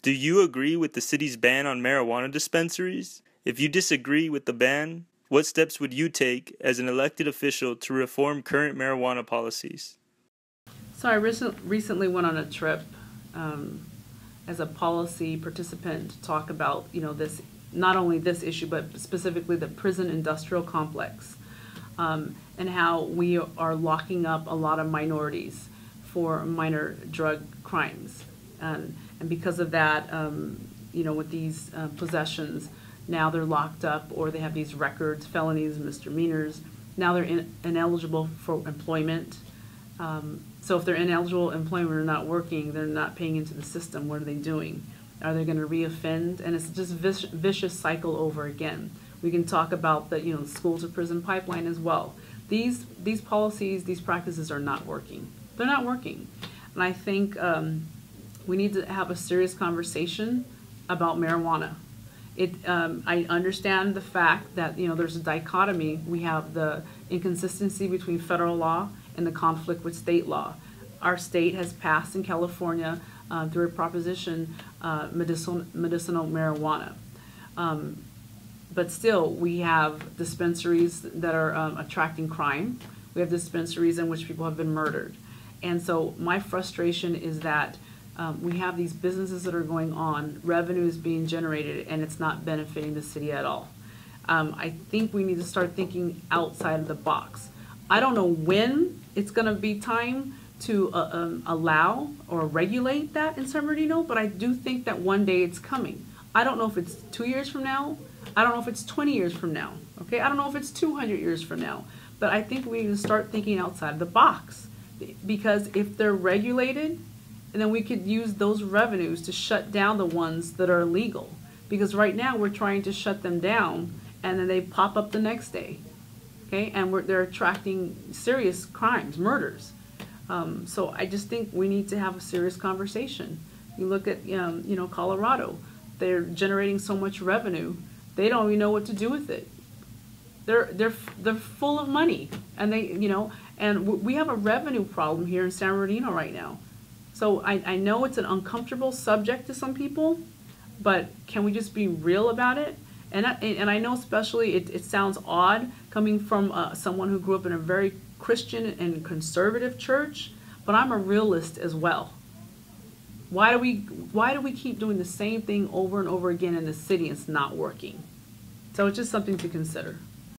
Do you agree with the city's ban on marijuana dispensaries? If you disagree with the ban, what steps would you take as an elected official to reform current marijuana policies? So I recently went on a trip as a policy participant to talk about, this, not only this issue, but specifically the prison industrial complex, and how we are locking up a lot of minorities for minor drug crimes. And because of that, with these possessions, now they're locked up or they have these records, felonies, misdemeanors. Now they're ineligible for employment. So if they're ineligible employment or not working, they're not paying into the system. What are they doing? Are they going to reoffend? And it's just vicious cycle over again. We can talk about the school to prison pipeline as well. These policies, these practices are not working. They're not working, and I think we need to have a serious conversation about marijuana. I understand the fact that there's a dichotomy. We have the inconsistency between federal law and the conflict with state law. Our state has passed in California through a proposition medicinal marijuana. But still, we have dispensaries that are attracting crime. We have dispensaries in which people have been murdered. And so my frustration is that we have these businesses that are going on, revenue is being generated, and it's not benefiting the city at all. I think we need to start thinking outside of the box. I don't know when it's going to be time to allow or regulate that in San Bernardino, but I do think that one day it's coming. I don't know if it's 2 years from now. I don't know if it's 20 years from now. Okay, I don't know if it's 200 years from now. But I think we need to start thinking outside of the box, because if they're regulated, and then we could use those revenues to shut down the ones that are illegal. Because right now we're trying to shut them down, and then they pop up the next day. Okay, and they're attracting serious crimes, murders. So I just think we need to have a serious conversation. You look at Colorado, they're generating so much revenue, they don't even know what to do with it. They're full of money, and and we have a revenue problem here in San Bernardino right now. So I know it's an uncomfortable subject to some people, but can we just be real about it? And I know especially it sounds odd coming from someone who grew up in a very Christian and conservative church, but I'm a realist as well. Why do we keep doing the same thing over and over again in the city and it's not working? So it's just something to consider.